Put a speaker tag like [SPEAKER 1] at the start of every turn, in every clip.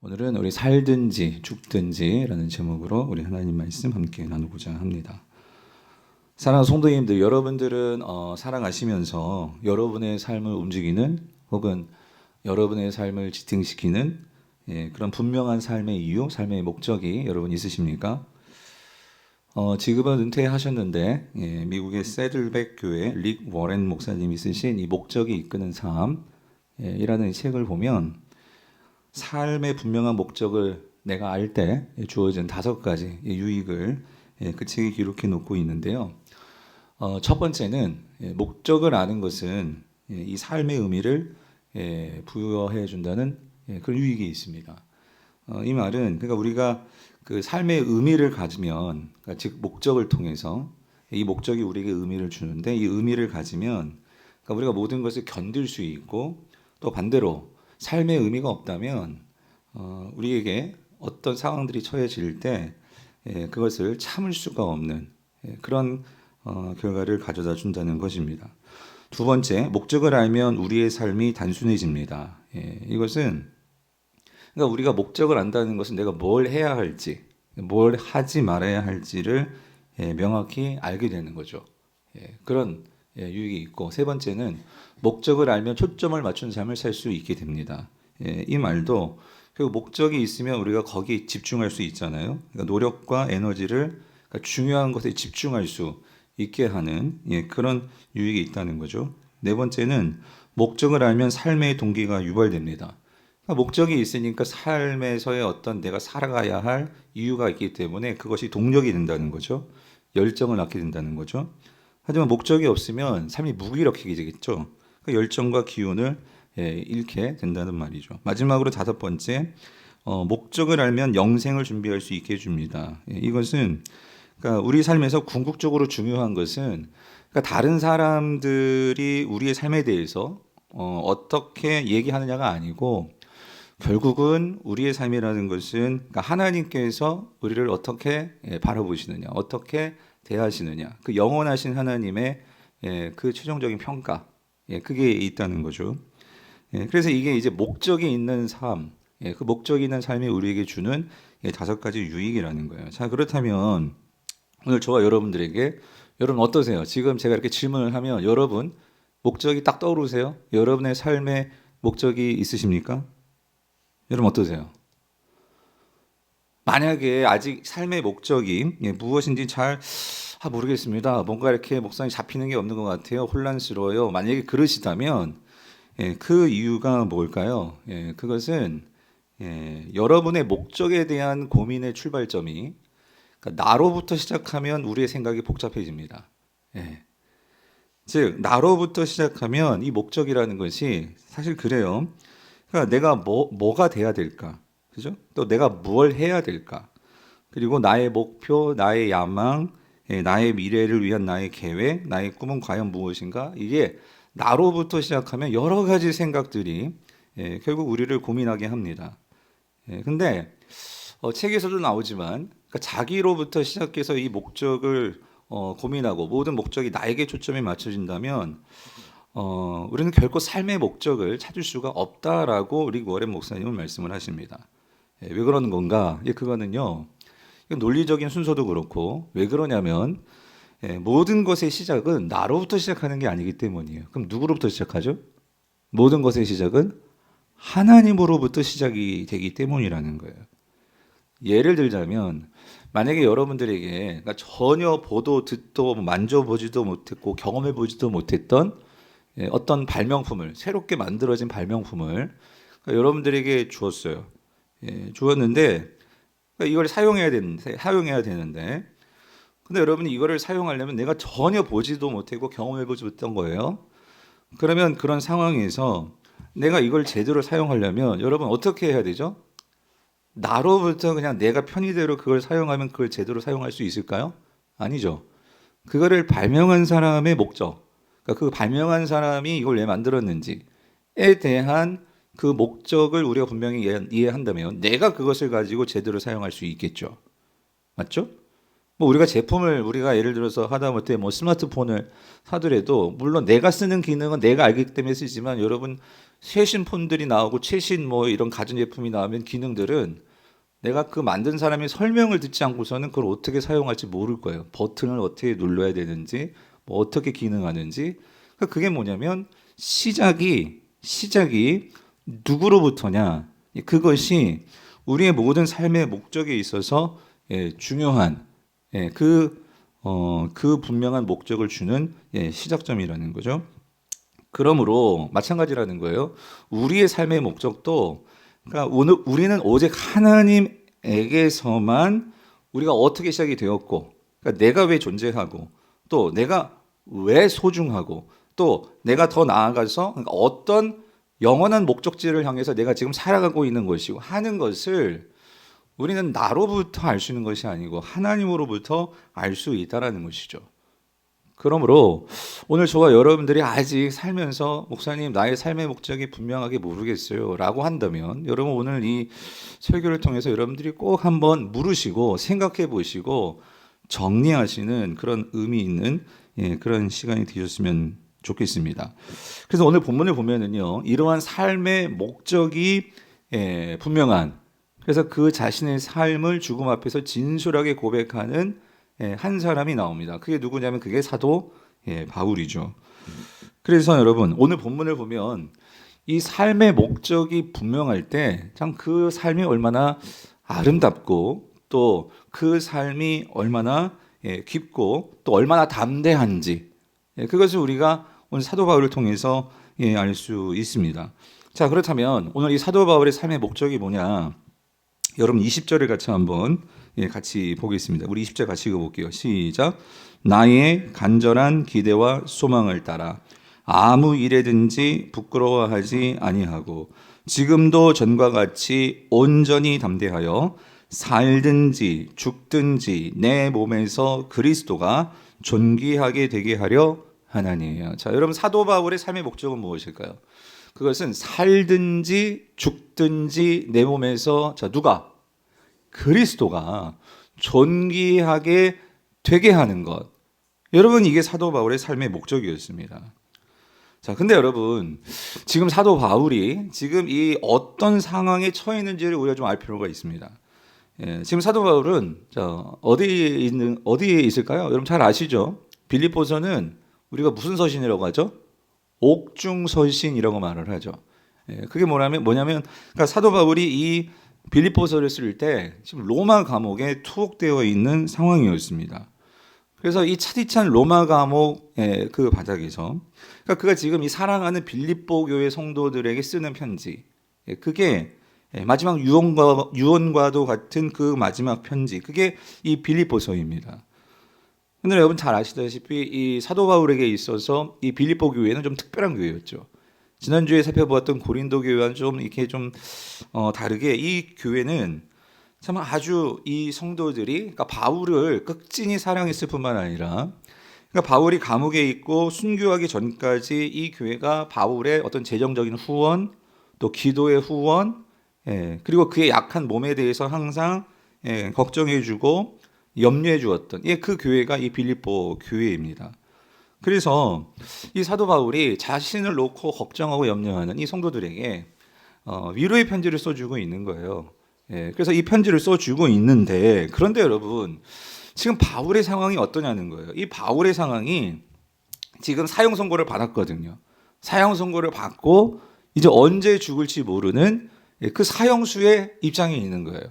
[SPEAKER 1] 오늘은 우리 살든지 죽든지라는 제목으로 우리 하나님 말씀 함께 나누고자 합니다. 사랑하는 성도님들, 여러분들은 살아가시면서 여러분의 삶을 움직이는 혹은 여러분의 삶을 지탱시키는 그런 분명한 삶의 이유, 삶의 목적이 여러분 있으십니까? 지금은 은퇴하셨는데 미국의 세들백 교회 릭 워렌 목사님이 쓰신 이 목적이 이끄는 삶이라는 책을 보면 삶의 분명한 목적을 내가 알 때 주어진 5가지 유익을 그 책에 기록해 놓고 있는데요. 첫 번째는 목적을 아는 것은 이 삶의 의미를 부여해 준다는 그런 유익이 있습니다. 이 말은 그러니까 우리가 그 삶의 의미를 가지면, 그러니까 즉 목적을 통해서 이 목적이 우리에게 의미를 주는데, 이 의미를 가지면 그러니까 우리가 모든 것을 견딜 수 있고, 또 반대로 삶의 의미가 없다면 우리에게 어떤 상황들이 처해질 때 그것을 참을 수가 없는 그런 결과를 가져다 준다는 것입니다. 두 번째, 목적을 알면 우리의 삶이 단순해집니다. 이것은 그러니까 우리가 목적을 안다는 것은 내가 뭘 해야 할지, 뭘 하지 말아야 할지를 명확히 알게 되는 거죠. 그런 유익이 있고, 세 번째는 목적을 알면 초점을 맞춘 삶을 살 수 있게 됩니다. 이 말도 그 목적이 있으면 우리가 거기에 집중할 수 있잖아요. 그러니까 노력과 에너지를 그러니까 중요한 것에 집중할 수 있게 하는 그런 유익이 있다는 거죠. 네 번째는 목적을 알면 삶의 동기가 유발됩니다. 그러니까 목적이 있으니까 삶에서의 어떤 내가 살아가야 할 이유가 있기 때문에 그것이 동력이 된다는 거죠. 열정을 낳게 된다는 거죠. 하지만 목적이 없으면 삶이 무기력해지게 되겠죠. 그 열정과 기운을 잃게 된다는 말이죠. 마지막으로 5번째, 목적을 알면 영생을 준비할 수 있게 해줍니다. 이것은 그러니까 우리 삶에서 궁극적으로 중요한 것은 그러니까 다른 사람들이 우리의 삶에 대해서 어떻게 얘기하느냐가 아니고, 결국은 우리의 삶이라는 것은 그러니까 하나님께서 우리를 어떻게 바라보시느냐, 어떻게 대하시느냐, 그 영원하신 하나님의 그 최종적인 평가, 그게 있다는 거죠. 그래서 이게 이제 목적이 있는 삶, 그 목적이 있는 삶이 우리에게 주는 5가지 유익이라는 거예요. 자, 그렇다면 오늘 저와 여러분들에게, 여러분 어떠세요? 지금 제가 이렇게 질문을 하면 여러분 목적이 딱 떠오르세요? 여러분의 삶의 목적이 있으십니까? 여러분 어떠세요? 만약에 아직 삶의 목적이 무엇인지 잘 모르겠습니다. 뭔가 이렇게 목상이 잡히는 게 없는 것 같아요. 혼란스러워요. 만약에 그러시다면 그 이유가 뭘까요? 그것은 여러분의 목적에 대한 고민의 출발점이 그러니까 나로부터 시작하면 우리의 생각이 복잡해집니다. 즉 나로부터 시작하면 이 목적이라는 것이 사실 그래요. 그러니까 내가 뭐가 돼야 될까? 그죠? 또 내가 뭘 해야 될까? 그리고 나의 목표, 나의 야망, 나의 미래를 위한 나의 계획, 나의 꿈은 과연 무엇인가? 이게 나로부터 시작하면 여러 가지 생각들이 결국 우리를 고민하게 합니다. 근데 책에서도 나오지만 그러니까 자기로부터 시작해서 이 목적을 고민하고 모든 목적이 나에게 초점이 맞춰진다면 우리는 결코 삶의 목적을 찾을 수가 없다라고 릭 워렌 목사님은 말씀을 하십니다. 왜 그러는 건가? 그거는요, 논리적인 순서도 그렇고, 왜 그러냐면 모든 것의 시작은 나로부터 시작하는 게 아니기 때문이에요. 그럼 누구로부터 시작하죠? 모든 것의 시작은 하나님으로부터 시작이 되기 때문이라는 거예요. 예를 들자면 만약에 여러분들에게 그러니까 전혀 보도 듣도 만져보지도 못했고 경험해보지도 못했던 어떤 발명품을, 새롭게 만들어진 발명품을 그러니까 여러분들에게 주었어요. 주었는데 그러니까 이걸 사용해야 되는데 근데 여러분이 이거를 사용하려면 내가 전혀 보지도 못하고 경험해보지 못한 거예요. 그러면 그런 상황에서 내가 이걸 제대로 사용하려면 여러분 어떻게 해야 되죠? 나로부터 그냥 내가 편의대로 그걸 사용하면 그걸 제대로 사용할 수 있을까요? 아니죠. 그거를 발명한 사람의 목적, 그러니까 그 발명한 사람이 이걸 왜 만들었는지에 대한 그 목적을 우리가 분명히 이해한다면 내가 그것을 가지고 제대로 사용할 수 있겠죠. 맞죠? 뭐 우리가 제품을 우리가 예를 들어서 하다못해 뭐 스마트폰을 사더라도 물론 내가 쓰는 기능은 내가 알기 때문에 쓰지만 여러분 최신 폰들이 나오고 최신 뭐 이런 가전제품이 나오면 기능들은 내가 그 만든 사람의 설명을 듣지 않고서는 그걸 어떻게 사용할지 모를 거예요. 버튼을 어떻게 눌러야 되는지, 뭐 어떻게 기능하는지. 그러니까 그게 뭐냐면 시작이 누구로부터냐? 그것이 우리의 모든 삶의 목적에 있어서 중요한 그 분명한 목적을 주는 시작점이라는 거죠. 그러므로 마찬가지라는 거예요. 우리의 삶의 목적도 그러니까 오늘 우리는 오직 하나님에게서만 우리가 어떻게 시작이 되었고, 그러니까 내가 왜 존재하고, 또 내가 왜 소중하고, 또 내가 더 나아가서 그러니까 어떤 영원한 목적지를 향해서 내가 지금 살아가고 있는 것이고 하는 것을 우리는 나로부터 알 수 있는 것이 아니고 하나님으로부터 알 수 있다라는 것이죠. 그러므로 오늘 저와 여러분들이 아직 살면서 목사님 나의 삶의 목적이 분명하게 모르겠어요 라고 한다면 여러분 오늘 이 설교를 통해서 여러분들이 꼭 한번 물으시고 생각해 보시고 정리하시는 그런 의미 있는 그런 시간이 되셨으면 좋겠습니다. 그래서 오늘 본문을 보면은요 이러한 삶의 목적이 분명한 그래서 그 자신의 삶을 죽음 앞에서 진솔하게 고백하는 한 사람이 나옵니다. 그게 누구냐면 그게 사도 바울이죠. 그래서 여러분 오늘 본문을 보면 이 삶의 목적이 분명할 때 참 그 삶이 얼마나 아름답고 또 그 삶이 얼마나 깊고 또 얼마나 담대한지 그것을 우리가 오늘 사도 바울을 통해서 알 수 있습니다. 자 그렇다면 오늘 이 사도 바울의 삶의 목적이 뭐냐? 여러분 20절을 같이 한번 같이 보겠습니다. 우리 20절 같이 읽어볼게요. 시작. 나의 간절한 기대와 소망을 따라 아무 일에든지 부끄러워하지 아니하고 지금도 전과 같이 온전히 담대하여 살든지 죽든지 내 몸에서 그리스도가 존귀하게 되게 하려 하나니에요. 자, 여러분 사도 바울의 삶의 목적은 무엇일까요? 그것은 살든지 죽든지 내 몸에서 자 누가 그리스도가 존귀하게 되게 하는 것. 여러분 이게 사도 바울의 삶의 목적이었습니다. 자, 근데 여러분 지금 사도 바울이 지금 이 어떤 상황에 처해 있는지를 우리가 좀 알 필요가 있습니다. 지금 사도 바울은 어디에 있을까요? 여러분 잘 아시죠? 빌립보서는 우리가 무슨 서신이라고 하죠? 옥중서신이라고 말을 하죠. 그게 뭐냐면 그러니까 사도 바울이 이 빌립보서를 쓸 때 지금 로마 감옥에 투옥되어 있는 상황이었습니다. 그래서 이 차디찬 로마 감옥의 그 바닥에서 그러니까 그가 지금 이 사랑하는 빌립보 교회 성도들에게 쓰는 편지 그게 마지막 유언과도 같은 그 마지막 편지 그게 이 빌립보서입니다. 근데 여러분 잘 아시다시피 이 사도 바울에게 있어서 이 빌립보 교회는 좀 특별한 교회였죠. 지난주에 살펴보았던 고린도 교회와는 좀 이렇게 좀 다르게 이 교회는 참 아주 이 성도들이 그러니까 바울을 극진히 사랑했을 뿐만 아니라 그러니까 바울이 감옥에 있고 순교하기 전까지 이 교회가 바울의 어떤 재정적인 후원 또 기도의 후원 그리고 그의 약한 몸에 대해서 항상 걱정해주고 염려해 주었던 그 교회가 이 빌립보 교회입니다. 그래서 이 사도 바울이 자신을 놓고 걱정하고 염려하는 이 성도들에게 위로의 편지를 써주고 있는 거예요. 그래서 이 편지를 써주고 있는데 그런데 여러분 지금 바울의 상황이 어떠냐는 거예요. 이 바울의 상황이 지금 사형 선고를 받았거든요. 사형 선고를 받고 이제 언제 죽을지 모르는 그 사형수의 입장에 있는 거예요.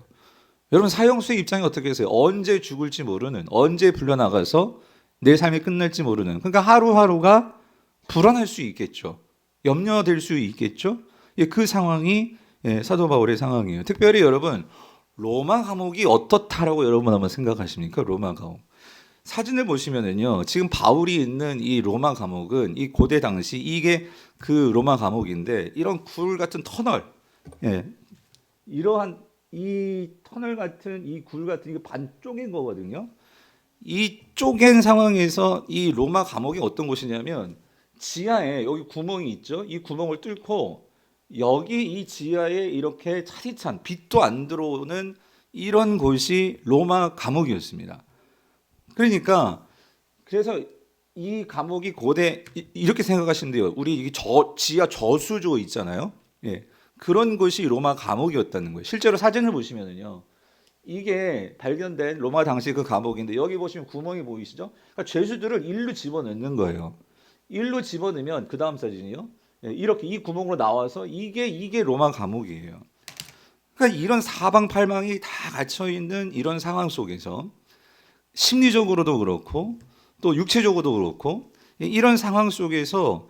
[SPEAKER 1] 여러분 사형수의 입장이 어떻게 해서요? 언제 죽을지 모르는, 언제 불려나가서 내 삶이 끝날지 모르는. 그러니까 하루하루가 불안할 수 있겠죠. 염려될 수 있겠죠. 그 상황이 사도 바울의 상황이에요. 특별히 여러분 로마 감옥이 어떻다라고 여러분 한번 생각하십니까? 로마 감옥. 사진을 보시면은요. 지금 바울이 있는 이 로마 감옥은 이 고대 당시 이게 그 로마 감옥인데 이런 굴 같은 터널, 이러한 이 터널 같은 이 굴 같은 이게 반 쪼갠 거거든요. 이 쪼갠 상황에서 이 로마 감옥이 어떤 곳이냐면 지하에 여기 구멍이 있죠. 이 구멍을 뚫고 여기 이 지하에 이렇게 차디찬 빛도 안 들어오는 이런 곳이 로마 감옥이었습니다. 그러니까 그래서 이 감옥이 고대 이렇게 생각하시는데요. 우리 이게 지하 저수조 있잖아요. 예. 그런 곳이 로마 감옥이었다는 거예요. 실제로 사진을 보시면은요. 이게 발견된 로마 당시 그 감옥인데 여기 보시면 구멍이 보이시죠? 그러니까 죄수들을 일로 집어넣는 거예요. 일로 집어넣으면 그 다음 사진이요. 예, 이렇게 이 구멍으로 나와서 이게 로마 감옥이에요. 그러니까 이런 사방팔방이 다 갇혀 있는 이런 상황 속에서 심리적으로도 그렇고 또 육체적으로도 그렇고 이런 상황 속에서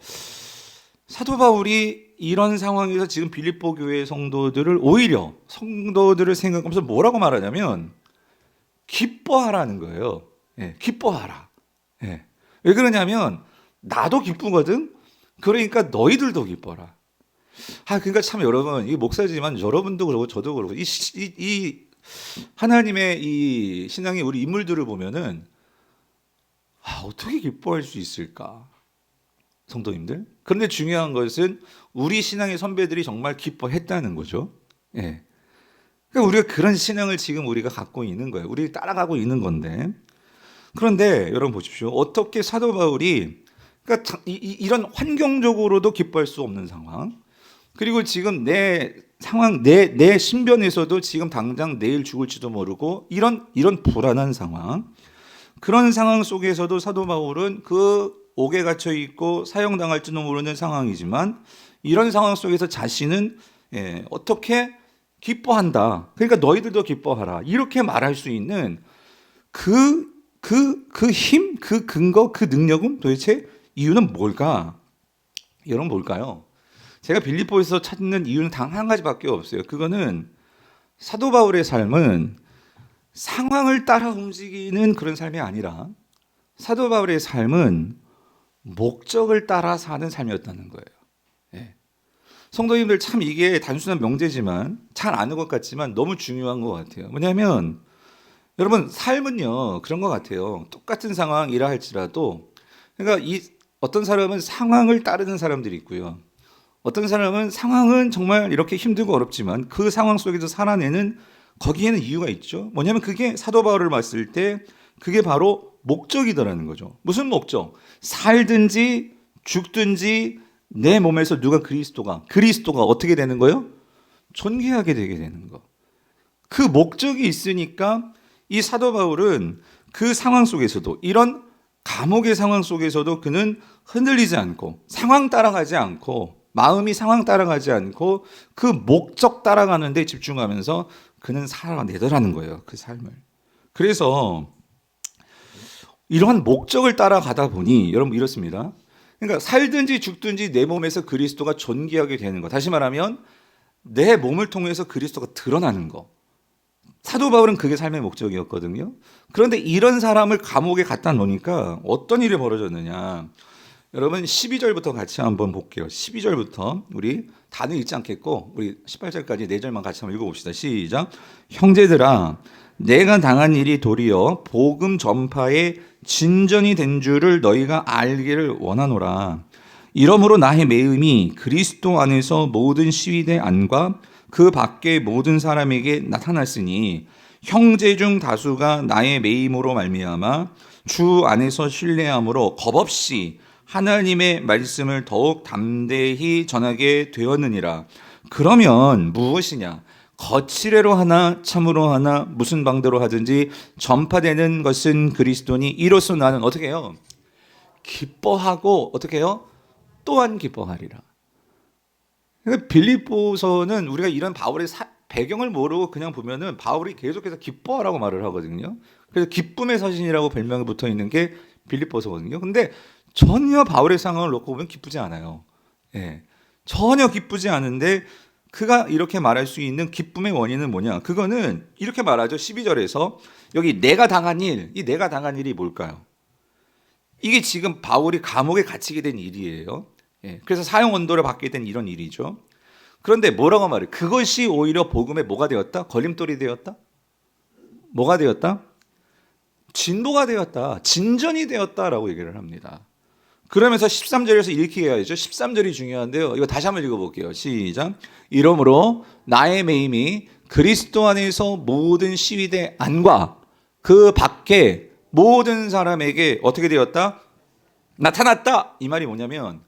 [SPEAKER 1] 사도 바울이 이런 상황에서 지금 빌립보 교회 성도들을 오히려 성도들을 생각하면서 뭐라고 말하냐면 기뻐하라는 거예요. 예, 기뻐하라. 예. 왜 그러냐면 나도 기쁘거든. 그러니까 너희들도 기뻐라. 그러니까 참 여러분, 이 목사지만 여러분도 그러고 저도 그러고 이 하나님의 이 신앙의 우리 인물들을 보면은 어떻게 기뻐할 수 있을까? 성도님들. 그런데 중요한 것은 우리 신앙의 선배들이 정말 기뻐했다는 거죠. 예. 그러니까 우리가 그런 신앙을 지금 우리가 갖고 있는 거예요. 우리 따라가고 있는 건데. 그런데 여러분 보십시오. 어떻게 사도 바울이 그러니까 이런 환경적으로도 기뻐할 수 없는 상황. 그리고 지금 내 상황, 내 신변에서도 지금 당장 내일 죽을지도 모르고 이런 불안한 상황. 그런 상황 속에서도 사도 바울은 그 옥에 갇혀 있고 사형당할지도 모르는 상황이지만 이런 상황 속에서 자신은 어떻게 기뻐한다. 그러니까 너희들도 기뻐하라. 이렇게 말할 수 있는 그 힘, 그 근거, 그 능력은 도대체 이유는 뭘까? 여러분 뭘까요? 제가 빌립보에서 찾는 이유는 단 한 가지밖에 없어요. 그거는 사도 바울의 삶은 상황을 따라 움직이는 그런 삶이 아니라 사도 바울의 삶은 목적을 따라 사는 삶이었다는 거예요. 예. 성도님들 참 이게 단순한 명제지만 잘 아는 것 같지만 너무 중요한 것 같아요. 뭐냐면 여러분 삶은요 그런 것 같아요. 똑같은 상황이라 할지라도 그러니까 어떤 사람은 상황을 따르는 사람들이 있고요. 어떤 사람은 상황은 정말 이렇게 힘들고 어렵지만 그 상황 속에서 살아내는 거기에는 이유가 있죠. 뭐냐면 그게 사도 바울을 봤을 때 그게 바로 목적이더라는 거죠. 무슨 목적? 살든지 죽든지 내 몸에서 누가 그리스도가 어떻게 되는 거예요? 존귀하게 되게 되는 거. 그 목적이 있으니까 이 사도 바울은 그 상황 속에서도 이런 감옥의 상황 속에서도 그는 흔들리지 않고 상황 따라가지 않고 마음이 상황 따라가지 않고 그 목적 따라가는 데 집중하면서 그는 살아내더라는 거예요. 그 삶을. 그래서 이러한 목적을 따라가다 보니 여러분 이렇습니다. 그러니까 살든지 죽든지 내 몸에서 그리스도가 존귀하게 되는 거. 다시 말하면 내 몸을 통해서 그리스도가 드러나는 거. 사도 바울은 그게 삶의 목적이었거든요. 그런데 이런 사람을 감옥에 갖다 놓으니까 어떤 일이 벌어졌느냐. 여러분 12절부터 같이 한번 볼게요. 12절부터 우리 다는 읽지 않겠고 우리 18절까지 4절만 같이 한번 읽어봅시다. 시작. 형제들아 내가 당한 일이 도리어 복음 전파의 진전이 된 줄을 너희가 알기를 원하노라. 이러므로 나의 매음이 그리스도 안에서 모든 시위대 안과 그 밖의 모든 사람에게 나타났으니 형제 중 다수가 나의 매임으로 말미암아 주 안에서 신뢰함으로 겁없이 하나님의 말씀을 더욱 담대히 전하게 되었느니라. 그러면 무엇이냐? 거칠애로 하나 참으로 하나 무슨 방도로 하든지 전파되는 것은 그리스도니 이로써 나는 어떻게 해요? 기뻐하고 어떻게 해요? 또한 기뻐하리라. 그러니까 빌립보서는 우리가 이런 바울의 배경을 모르고 그냥 보면은 바울이 계속해서 기뻐하라고 말을 하거든요. 그래서 기쁨의 서신이라고 별명이 붙어 있는 게 빌립보서거든요. 근데 전혀 바울의 상황을 놓고 보면 기쁘지 않아요. 예. 전혀 기쁘지 않은데 그가 이렇게 말할 수 있는 기쁨의 원인은 뭐냐? 그거는 이렇게 말하죠. 12절에서 여기 내가 당한 일, 이 내가 당한 일이 뭘까요? 이게 지금 바울이 감옥에 갇히게 된 일이에요. 예. 그래서 사형 언도를 받게 된 이런 일이죠. 그런데 뭐라고 말해요? 그것이 오히려 복음의 뭐가 되었다? 걸림돌이 되었다? 뭐가 되었다? 진보가 되었다. 진전이 되었다라고 얘기를 합니다. 그러면서 13절에서 이렇게 해야죠. 13절이 중요한데요. 이거 다시 한번 읽어볼게요. 시작. 이러므로 나의 매임이 그리스도 안에서 모든 시위대 안과 그 밖에 모든 사람에게 어떻게 되었다? 나타났다. 이 말이 뭐냐면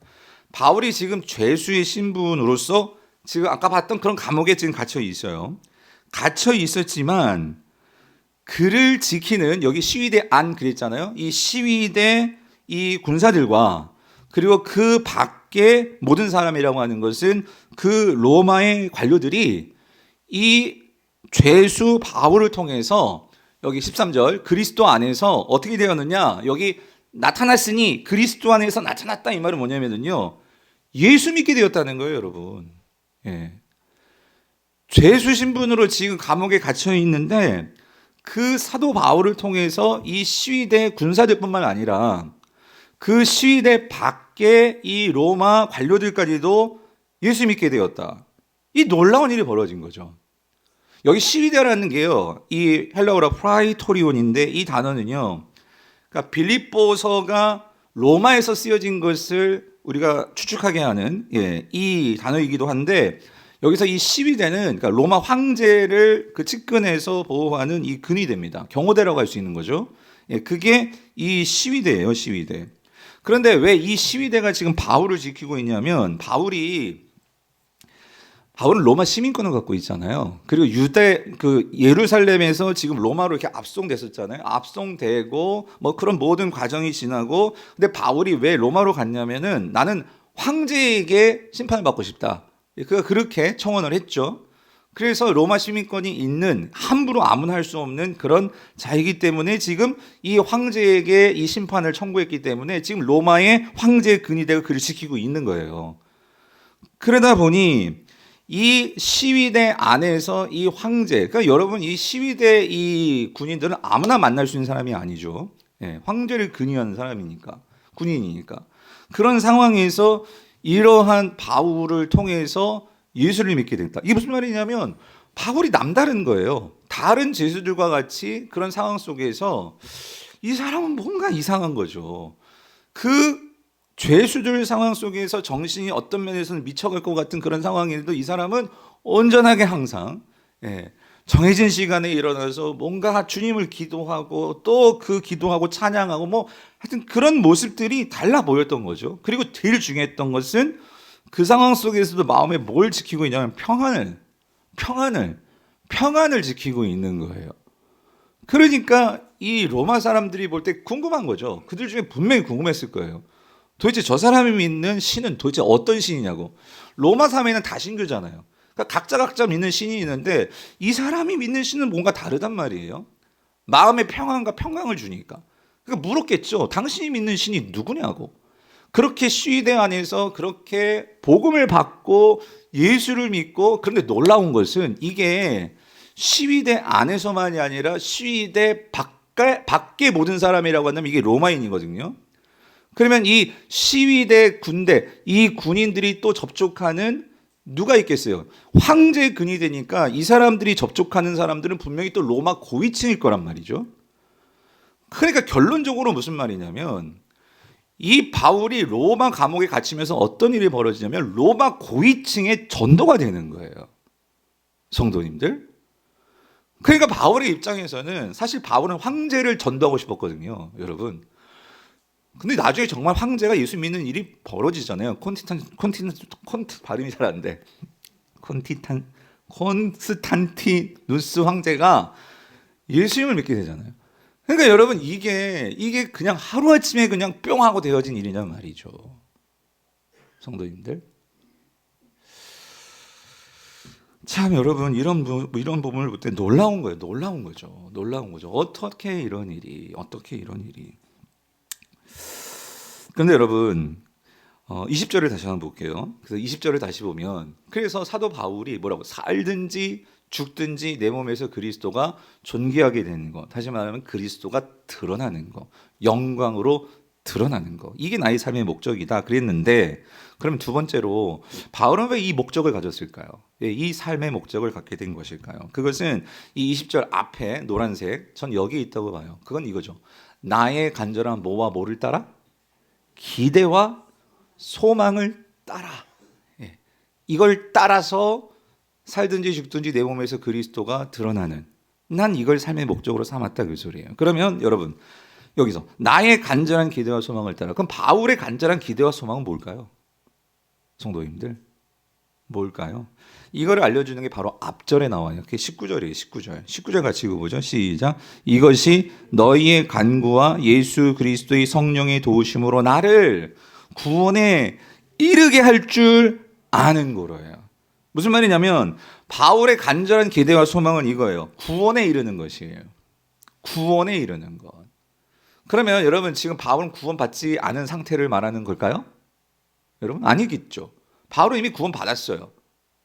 [SPEAKER 1] 바울이 지금 죄수의 신분으로서 지금 아까 봤던 그런 감옥에 지금 갇혀 있어요. 갇혀 있었지만 그를 지키는 여기 시위대 안 그랬잖아요. 이 시위대 이 군사들과 그리고 그 밖에 모든 사람이라고 하는 것은 그 로마의 관료들이 이 죄수 바울을 통해서 여기 13절 그리스도 안에서 어떻게 되었느냐, 여기 나타났으니 그리스도 안에서 나타났다. 이 말은 뭐냐면요, 예수 믿게 되었다는 거예요, 여러분. 예. 죄수 신분으로 지금 감옥에 갇혀 있는데 그 사도 바울을 통해서 이 시위대 군사들뿐만 아니라 그 시위대 밖에 이 로마 관료들까지도 예수 믿게 되었다. 이 놀라운 일이 벌어진 거죠. 여기 시위대라는 게요, 이 헬라어로 프라이토리온인데 이 단어는요, 그러니까 빌립보서가 로마에서 쓰여진 것을 우리가 추측하게 하는 이 단어이기도 한데, 여기서 이 시위대는 그러니까 로마 황제를 그 측근에서 보호하는 이 근위대입니다. 경호대라고 할 수 있는 거죠. 그게 이 시위대예요, 시위대. 그런데 왜 이 시위대가 지금 바울을 지키고 있냐면, 바울은 로마 시민권을 갖고 있잖아요. 그리고 예루살렘에서 지금 로마로 이렇게 압송됐었잖아요. 압송되고 뭐 그런 모든 과정이 지나고, 근데 바울이 왜 로마로 갔냐면은 나는 황제에게 심판을 받고 싶다. 그가 그렇게 청원을 했죠. 그래서 로마 시민권이 있는, 함부로 아무나 할 수 없는 그런 자이기 때문에 지금 이 황제에게 이 심판을 청구했기 때문에 지금 로마의 황제 근위대가 그를 지키고 있는 거예요. 그러다 보니 이 시위대 안에서 이 황제, 그러니까 여러분 이 시위대 이 군인들은 아무나 만날 수 있는 사람이 아니죠. 황제를 근위하는 사람이니까, 군인이니까. 그런 상황에서 이러한 바울을 통해서 예수를 믿게 됐다. 이게 무슨 말이냐면 바울이 남다른 거예요. 다른 죄수들과 같이 그런 상황 속에서 이 사람은 뭔가 이상한 거죠. 그 죄수들 상황 속에서 정신이 어떤 면에서는 미쳐갈 것 같은 그런 상황에도 이 사람은 온전하게 항상 정해진 시간에 일어나서 뭔가 주님을 기도하고 또 그 기도하고 찬양하고 뭐 하여튼 그런 모습들이 달라 보였던 거죠. 그리고 제일 중요했던 것은 그 상황 속에서도 마음에 뭘 지키고 있냐면 평안을 지키고 있는 거예요. 그러니까 이 로마 사람들이 볼 때 궁금한 거죠. 그들 중에 분명히 궁금했을 거예요. 도대체 저 사람이 믿는 신은 도대체 어떤 신이냐고. 로마 사회는 다 신교잖아요. 그러니까 각자 믿는 신이 있는데 이 사람이 믿는 신은 뭔가 다르단 말이에요. 마음의 평안과 평강을 주니까. 그러니까 물었겠죠. 당신이 믿는 신이 누구냐고. 그렇게 시위대 안에서 그렇게 복음을 받고 예수를 믿고, 그런데 놀라운 것은 이게 시위대 안에서만이 아니라 시위대 밖에 모든 사람이라고 한다면 이게 로마인이거든요. 그러면 이 시위대 군대, 이 군인들이 또 접촉하는 누가 있겠어요? 황제 근위대니까 이 사람들이 접촉하는 사람들은 분명히 또 로마 고위층일 거란 말이죠. 그러니까 결론적으로 무슨 말이냐면 이 바울이 로마 감옥에 갇히면서 어떤 일이 벌어지냐면 로마 고위층의 전도가 되는 거예요. 성도님들. 그러니까 바울의 입장에서는 사실 바울은 황제를 전도하고 싶었거든요, 여러분. 근데 나중에 정말 황제가 예수 믿는 일이 벌어지잖아요. 발음이 잘 안 돼. 콘스탄티누스 황제가 예수님을 믿게 되잖아요. 그러니까 여러분 이게 그냥 하루아침에 그냥 뿅 하고 되어진 일이란 말이죠. 성도님들. 참 여러분 이런 부분을 볼 때 놀라운 거예요. 놀라운 거죠. 어떻게 이런 일이. 그런데 여러분 20절을 다시 한번 볼게요. 그래서 20절을 다시 보면, 그래서 사도 바울이 뭐라고, 살든지 죽든지 내 몸에서 그리스도가 존귀하게 되는 것, 다시 말하면 그리스도가 드러나는 것, 영광으로 드러나는 것, 이게 나의 삶의 목적이다 그랬는데, 그럼 두 번째로 바울은 왜 이 목적을 가졌을까요? 이 삶의 목적을 갖게 된 것일까요? 그것은 이 20절 앞에 노란색, 전 여기에 있다고 봐요. 그건 이거죠. 나의 간절한 뭐와 뭐를 따라? 기대와 소망을 따라. 이걸 따라서 살든지 죽든지 내 몸에서 그리스도가 드러나는, 난 이걸 삶의 목적으로 삼았다 그 소리예요. 그러면 여러분 여기서 나의 간절한 기대와 소망을 따라. 그럼 바울의 간절한 기대와 소망은 뭘까요? 성도님들, 뭘까요? 이거를 알려주는 게 바로 앞절에 나와요. 그게 19절이에요. 19절. 19절 같이 읽어보죠. 시작. 이것이 너희의 간구와 예수 그리스도의 성령의 도우심으로 나를 구원에 이르게 할 줄 아는 거로예요. 무슨 말이냐면 바울의 간절한 기대와 소망은 이거예요. 구원에 이르는 것이에요. 구원에 이르는 것. 그러면 여러분 지금 바울은 구원받지 않은 상태를 말하는 걸까요? 여러분 아니겠죠. 바울은 이미 구원받았어요.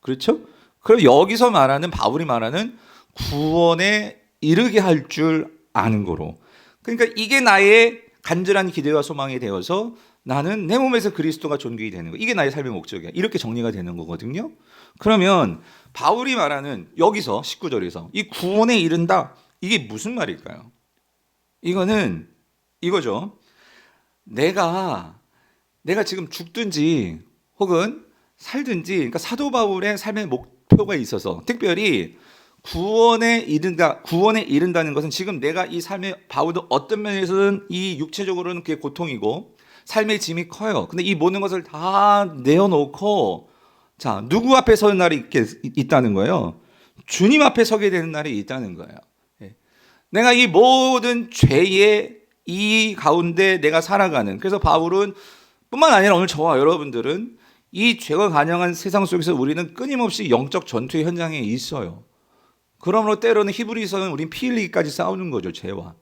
[SPEAKER 1] 그렇죠? 그럼 여기서 말하는 바울이 말하는 구원에 이르게 할 줄 아는 거로. 그러니까 이게 나의 간절한 기대와 소망이 되어서 나는 내 몸에서 그리스도가 존귀이 되는 거. 이게 나의 삶의 목적이야. 이렇게 정리가 되는 거거든요. 그러면 바울이 말하는 여기서 19절에서 이 구원에 이른다. 이게 무슨 말일까요? 이거는 이거죠. 내가 지금 죽든지 혹은 살든지, 그러니까 사도 바울의 삶의 목표가 있어서 특별히 구원에 이른다는 것은 지금 내가 이 삶의 바울도 어떤 면에서는 이 육체적으로는 그게 고통이고 삶의 짐이 커요. 근데 이 모든 것을 다 내어놓고 자 누구 앞에 서는 날이 있다는 거예요. 주님 앞에 서게 되는 날이 있다는 거예요. 내가 이 모든 죄의 이 가운데 내가 살아가는, 그래서 바울은 뿐만 아니라 오늘 저와 여러분들은 이 죄가 간영한 세상 속에서 우리는 끊임없이 영적 전투의 현장에 있어요. 그러므로 때로는 히브리서는 우린 피 흘리기까지 싸우는 거죠, 죄와.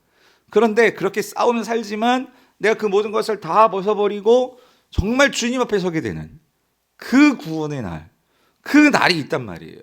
[SPEAKER 1] 그런데 그렇게 싸우면 살지만 내가 그 모든 것을 다 벗어버리고 정말 주님 앞에 서게 되는 그 구원의 날, 그 날이 있단 말이에요.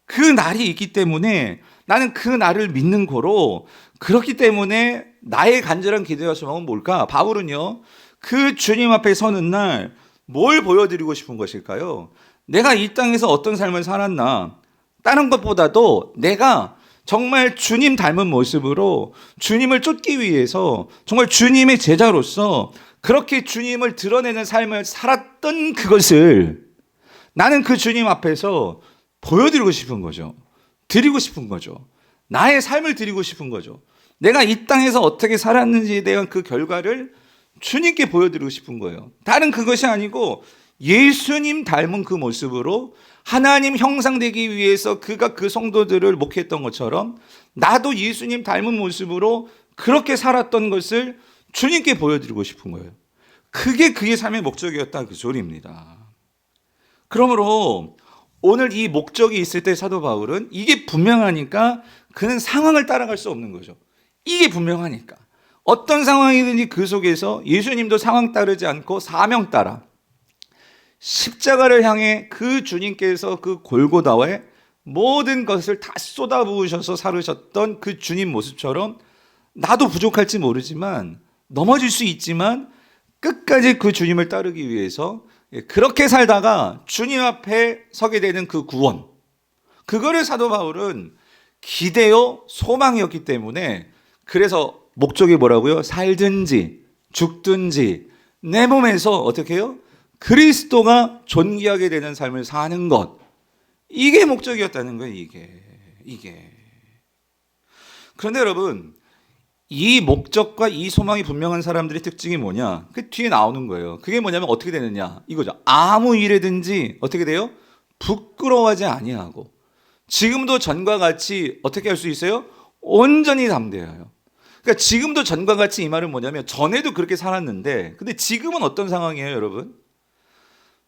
[SPEAKER 1] 그 날이 있기 때문에 나는 그 날을 믿는 거로, 그렇기 때문에 나의 간절한 기대와 소망은 뭘까? 바울은요, 그 주님 앞에 서는 날 뭘 보여드리고 싶은 것일까요? 내가 이 땅에서 어떤 삶을 살았나? 다른 것보다도 내가 정말 주님 닮은 모습으로 주님을 쫓기 위해서 정말 주님의 제자로서 그렇게 주님을 드러내는 삶을 살았던 그것을 나는 그 주님 앞에서 보여드리고 싶은 거죠. 드리고 싶은 거죠. 나의 삶을 드리고 싶은 거죠. 내가 이 땅에서 어떻게 살았는지에 대한 그 결과를 주님께 보여드리고 싶은 거예요. 다른 그것이 아니고 예수님 닮은 그 모습으로 하나님 형상되기 위해서 그가 그 성도들을 목회했던 것처럼 나도 예수님 닮은 모습으로 그렇게 살았던 것을 주님께 보여드리고 싶은 거예요. 그게 그의 삶의 목적이었다, 그 소리입니다. 그러므로 오늘 이 목적이 있을 때 사도 바울은 이게 분명하니까 그는 상황을 따라갈 수 없는 거죠. 이게 분명하니까. 어떤 상황이든지 그 속에서 예수님도 상황 따르지 않고 사명 따라 십자가를 향해 그 주님께서 그 골고다에 모든 것을 다 쏟아부으셔서 살으셨던 그 주님 모습처럼 나도 부족할지 모르지만 넘어질 수 있지만 끝까지 그 주님을 따르기 위해서 그렇게 살다가 주님 앞에 서게 되는 그 구원, 그거를 사도 바울은 기대요 소망이었기 때문에, 그래서 목적이 뭐라고요? 살든지 죽든지 내 몸에서 어떻게 해요? 그리스도가 존귀하게 되는 삶을 사는 것, 이게 목적이었다는 거예요. 이게. 그런데 여러분, 이 목적과 이 소망이 분명한 사람들의 특징이 뭐냐? 그 뒤에 나오는 거예요. 그게 뭐냐면 어떻게 되느냐? 이거죠. 아무 일에든지 어떻게 돼요? 부끄러워하지 아니하고 지금도 전과 같이 어떻게 할 수 있어요? 온전히 담대해요. 그러니까 지금도 전과 같이, 이 말은 뭐냐면 전에도 그렇게 살았는데 근데 지금은 어떤 상황이에요, 여러분?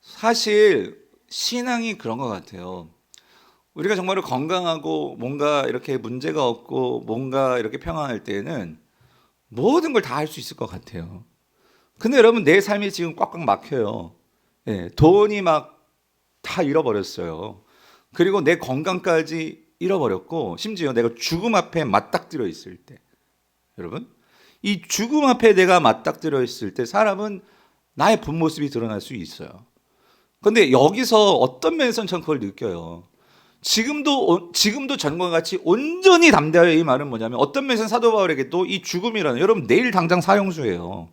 [SPEAKER 1] 사실 신앙이 그런 것 같아요. 우리가 정말로 건강하고 뭔가 이렇게 문제가 없고 뭔가 이렇게 평안할 때는 모든 걸 다 할 수 있을 것 같아요. 근데 여러분, 내 삶이 지금 꽉꽉 막혀요. 돈이 막 다 잃어버렸어요. 그리고 내 건강까지 잃어버렸고 심지어 내가 죽음 앞에 맞닥뜨려 있을 때, 여러분, 이 죽음 앞에 내가 맞닥뜨려 있을 때 사람은 나의 본 모습이 드러날 수 있어요. 근데 여기서 어떤 면에서는 전 그걸 느껴요. 지금도 전과 같이 온전히 담대하여, 이 말은 뭐냐면 어떤 면에서는 사도 바울에게도 이 죽음이라는, 여러분 내일 당장 사형수예요.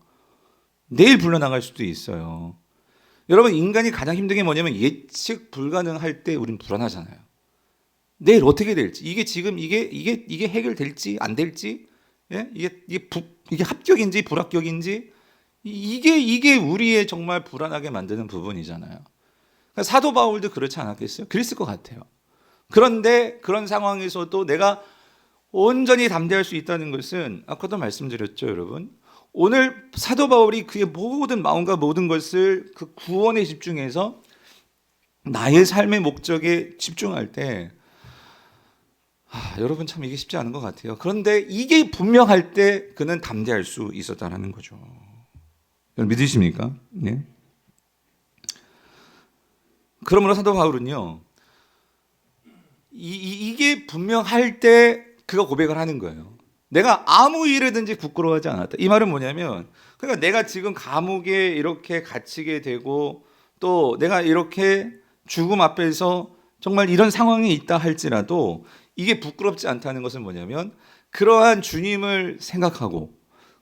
[SPEAKER 1] 내일 불려나갈 수도 있어요. 여러분, 인간이 가장 힘든 게 뭐냐면 예측 불가능할 때 우린 불안하잖아요. 내일 어떻게 될지, 이게 지금 이게 해결될지 안 될지 예? 이게 합격인지 불합격인지 이게 우리의 정말 불안하게 만드는 부분이잖아요. 그러니까 사도 바울도 그렇지 않았겠어요? 그랬을 것 같아요. 그런데 그런 상황에서도 내가 온전히 담대할 수 있다는 것은 아까도 말씀드렸죠, 여러분. 오늘 사도 바울이 그의 모든 마음과 모든 것을 그 구원에 집중해서 나의 삶의 목적에 집중할 때 여러분 참 이게 쉽지 않은 것 같아요. 그런데 이게 분명할 때 그는 담대할 수 있었다는 거죠. 여러분 믿으십니까? 네. 그러므로 사도 바울은요, 이게 분명할 때 그가 고백을 하는 거예요. 내가 아무 일에든지 부끄러워하지 않았다. 이 말은 뭐냐면, 그러니까 내가 지금 감옥에 이렇게 갇히게 되고 또 내가 이렇게 죽음 앞에서 정말 이런 상황이 있다 할지라도 이게 부끄럽지 않다는 것은 뭐냐면, 그러한 주님을 생각하고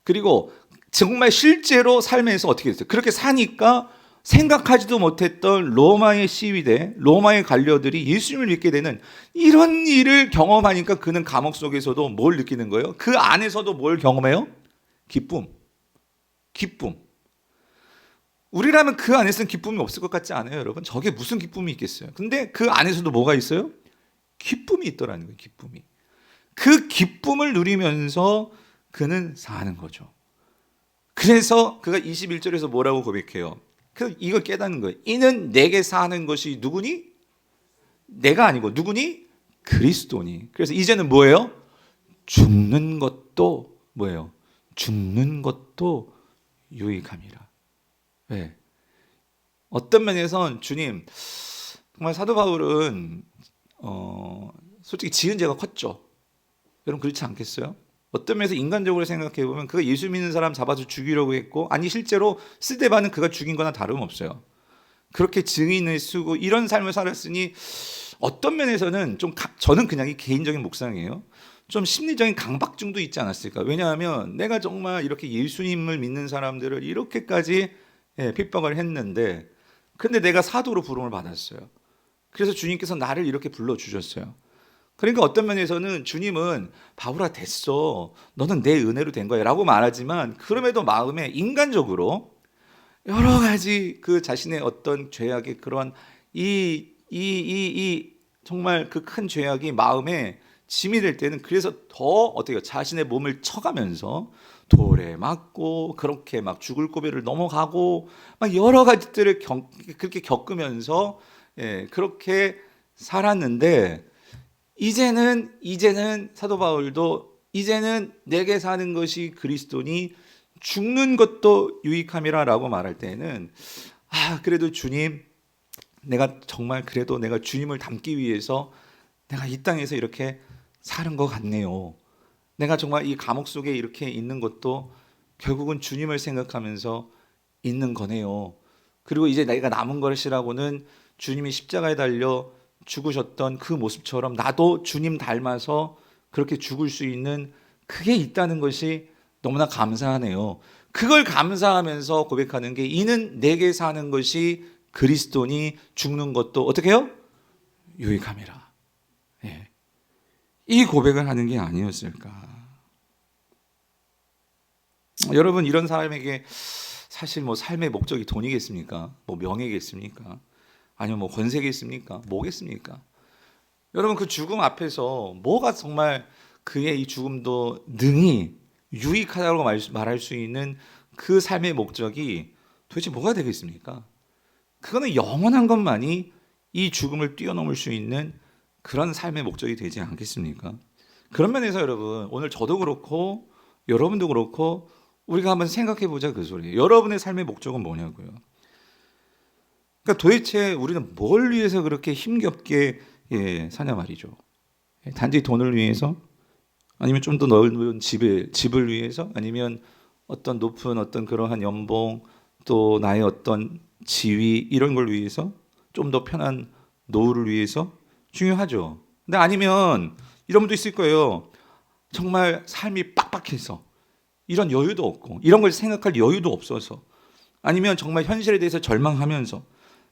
[SPEAKER 1] 그리고 정말 실제로 삶에서 어떻게 됐어요? 그렇게 사니까 생각하지도 못했던 로마의 시위대, 로마의 관료들이 예수님을 믿게 되는 이런 일을 경험하니까 그는 감옥 속에서도 뭘 느끼는 거예요? 그 안에서도 뭘 경험해요? 기쁨. 우리라면 그 안에서는 기쁨이 없을 것 같지 않아요, 여러분? 저게 무슨 기쁨이 있겠어요? 근데 그 안에서도 뭐가 있어요? 기쁨이 있더라는 거예요, 기쁨이. 그 기쁨을 누리면서 그는 사는 거죠. 그래서 그가 21절에서 뭐라고 고백해요? 이걸 깨닫는 거예요. 이는 내게 사는 것이 누구니? 내가 아니고 누구니? 그리스도니. 그래서 이제는 뭐예요? 죽는 것도 뭐예요? 죽는 것도 유익함이라. 왜? 어떤 면에선 주님, 정말 사도 바울은 솔직히 지은 죄가 컸죠. 여러분 그렇지 않겠어요? 어떤 면에서 인간적으로 생각해 보면 그가 예수 믿는 사람 잡아서 죽이려고 했고, 아니 실제로 스데반은 그가 죽인 거나 다름없어요. 그렇게 증인을 쓰고 이런 삶을 살았으니 어떤 면에서는 저는 그냥 이 개인적인 묵상이에요. 좀 심리적인 강박증도 있지 않았을까? 왜냐하면 내가 정말 이렇게 예수님을 믿는 사람들을 이렇게까지 핍박을 했는데, 근데 내가 사도로 부름을 받았어요. 그래서 주님께서 나를 이렇게 불러주셨어요. 그러니까 어떤 면에서는 주님은 바울아 됐어, 너는 내 은혜로 된 거야 라고 말하지만, 그럼에도 마음에 인간적으로 여러 가지 그 자신의 어떤 죄악의 그런 정말 그 큰 죄악이 마음에 짐이 될 때는, 그래서 더 어떻게 자신의 몸을 쳐가면서 돌에 맞고 그렇게 막 죽을 고비를 넘어가고 막 여러 가지들을 그렇게 겪으면서 그렇게 살았는데, 이제는 사도 바울도 이제는 내게 사는 것이 그리스도니 죽는 것도 유익함이라라고 말할 때는 그래도 주님, 내가 정말 그래도 내가 주님을 닮기 위해서 내가 이 땅에서 이렇게 사는 것 같네요. 내가 정말 이 감옥 속에 이렇게 있는 것도 결국은 주님을 생각하면서 있는 거네요. 그리고 이제 내가 남은 것이라고는 주님이 십자가에 달려 죽으셨던 그 모습처럼 나도 주님 닮아서 그렇게 죽을 수 있는 그게 있다는 것이 너무나 감사하네요. 그걸 감사하면서 고백하는 게, 이는 내게 사는 것이 그리스도니 죽는 것도 어떻게 해요? 유익함이라. 이 고백을 하는 게 아니었을까? 여러분, 이런 사람에게 사실 뭐 삶의 목적이 돈이겠습니까? 뭐 명예겠습니까? 아니면 뭐 권세겠습니까? 뭐겠습니까? 여러분, 그 죽음 앞에서 뭐가 정말 그의 이 죽음도 능히 유익하다고 말할 수 있는 그 삶의 목적이 도대체 뭐가 되겠습니까? 그거는 영원한 것만이 이 죽음을 뛰어넘을 수 있는 그런 삶의 목적이 되지 않겠습니까? 그런 면에서 여러분, 오늘 저도 그렇고 여러분도 그렇고 우리가 한번 생각해 보자 그 소리예요. 여러분의 삶의 목적은 뭐냐고요? 그러니까 도대체 우리는 뭘 위해서 그렇게 힘겹게 사냐 말이죠. 단지 돈을 위해서? 아니면 좀 더 넓은 집을 위해서? 아니면 어떤 높은 어떤 그러한 연봉, 또 나의 어떤 지위, 이런 걸 위해서? 좀 더 편한 노후를 위해서? 중요하죠. 근데 아니면 이런 분도 있을 거예요. 정말 삶이 빡빡해서 이런 여유도 없고 이런 걸 생각할 여유도 없어서, 아니면 정말 현실에 대해서 절망하면서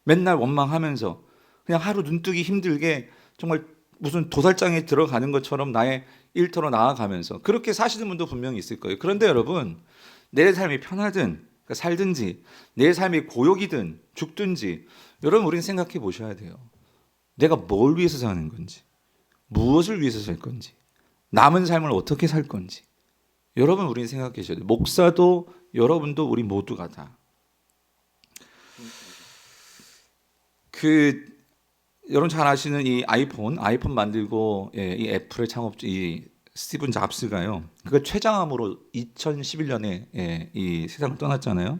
[SPEAKER 1] 맨날 원망하면서 그냥 하루 눈뜨기 힘들게 정말 무슨 도살장에 들어가는 것처럼 나의 일터로 나아가면서 그렇게 사시는 분도 분명히 있을 거예요. 그런데 여러분, 내 삶이 편하든 그러니까 살든지 내 삶이 고역이든 죽든지 여러분 우리는 생각해 보셔야 돼요. 내가 뭘 위해서 사는 건지, 무엇을 위해서 살 건지, 남은 삶을 어떻게 살 건지 여러분 우리는 생각해 주셔야 돼요. 목사도 여러분도 우리 모두가 다. 여러분 잘 아시는 이 아이폰 만들고 이 애플의 창업주 이 스티븐 잡스가요. 그가 췌장암으로 2011년에 이 세상을 떠났잖아요.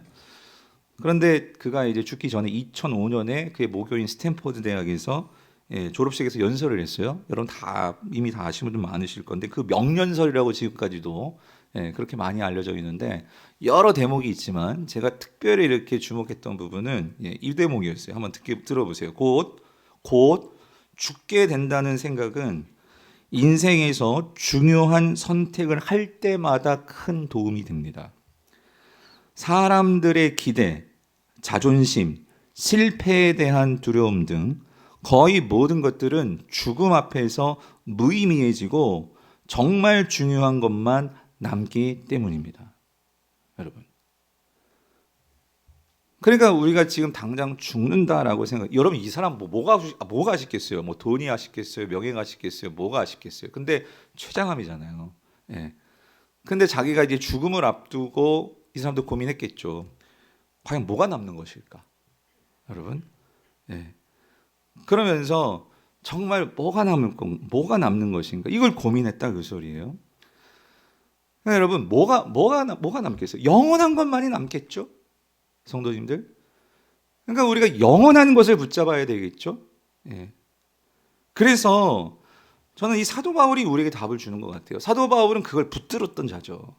[SPEAKER 1] 그런데 그가 이제 죽기 전에 2005년에 그의 모교인 스탠포드 대학에서 졸업식에서 연설을 했어요. 여러분 이미 다 아시는 분들 많으실 건데 그 명연설이라고 지금까지도 그렇게 많이 알려져 있는데 여러 대목이 있지만 제가 특별히 이렇게 주목했던 부분은 이 대목이었어요. 한번 들어보세요. 곧 죽게 된다는 생각은 인생에서 중요한 선택을 할 때마다 큰 도움이 됩니다. 사람들의 기대, 자존심, 실패에 대한 두려움 등 거의 모든 것들은 죽음 앞에서 무의미해지고 정말 중요한 것만 남기 때문입니다. 여러분. 그러니까 우리가 지금 당장 죽는다라고 생각. 여러분 이 사람 뭐가 아쉽겠어요? 뭐 돈이 아쉽겠어요? 명예가 아쉽겠어요? 뭐가 아쉽겠어요? 근데 췌장암이잖아요. 예. 근데 자기가 이제 죽음을 앞두고 이 사람도 고민했겠죠. 과연 뭐가 남는 것일까? 여러분. 예. 그러면서 정말 뭐가 남는 것인가? 이걸 고민했다 그 소리예요. 그러니까 여러분 뭐가 남겠어요? 영원한 것만이 남겠죠? 성도님들. 그러니까 우리가 영원한 것을 붙잡아야 되겠죠? 예. 그래서 저는 이 사도 바울이 우리에게 답을 주는 것 같아요. 사도 바울은 그걸 붙들었던 자죠.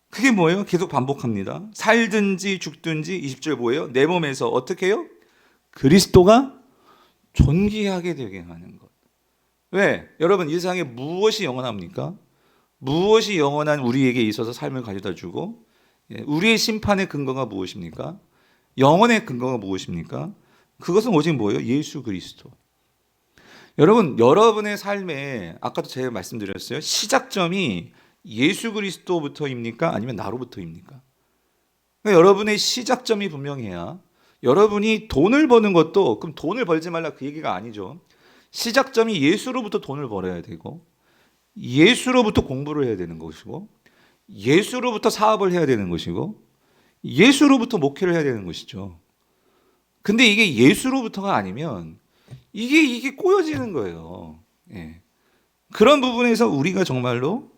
[SPEAKER 1] 그게 뭐예요? 계속 반복합니다. 살든지 죽든지 20절 뭐예요? 내 몸에서 어떻게 해요? 그리스도가 존귀하게 되게 하는 것. 왜? 여러분 이 세상에 무엇이 영원합니까? 무엇이 영원한 우리에게 있어서 삶을 가져다 주고 우리의 심판의 근거가 무엇입니까? 영원의 근거가 무엇입니까? 그것은 오직 뭐예요? 예수 그리스도. 여러분, 여러분의 삶에 아까도 제가 말씀드렸어요. 시작점이 예수 그리스도부터입니까? 아니면 나로부터입니까? 그러니까 여러분의 시작점이 분명해야 여러분이 돈을 버는 것도 그럼 돈을 벌지 말라 그 얘기가 아니죠. 시작점이 예수로부터 돈을 벌어야 되고 예수로부터 공부를 해야 되는 것이고 예수로부터 사업을 해야 되는 것이고 예수로부터 목회를 해야 되는 것이죠. 근데 이게 예수로부터가 아니면 이게 꼬여지는 거예요. 예. 그런 부분에서 우리가 정말로